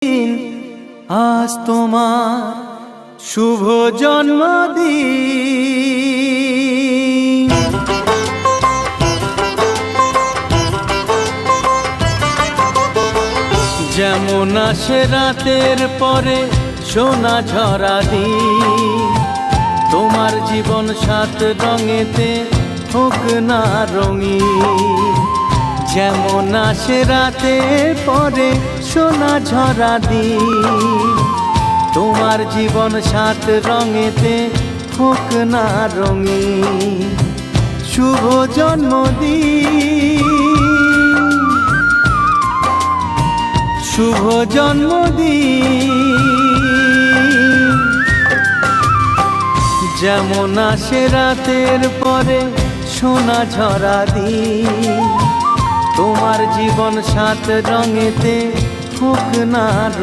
আজ তোমার শুভ জন্মদিন। যেমন আসে রাতের পরে সোনা ঝরা দিন, তোমার জীবন সাত রঙেতে হোক না রঙিন। যেমন আসে রাতের পরে সোনা ঝরা দিন, তোমার জীবন সাত রঙেতে হোক না রঙিন। শুভ জন্মদিন, শুভ জন্মদিন। যেমন আসে রাতের পরে সোনা ঝরা দিন, তোমার জীবন সাত রঙেতে হোক না